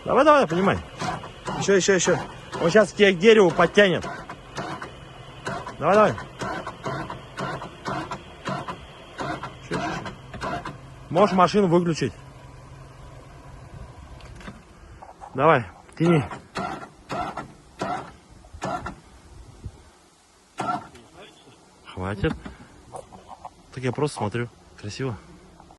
Давай, давай, понимай. Еще. Он сейчас тебя к дереву подтянет. Давай. Чуть. Можешь машину выключить. Давай, тяни. Хватит. Так я просто смотрю. Красиво.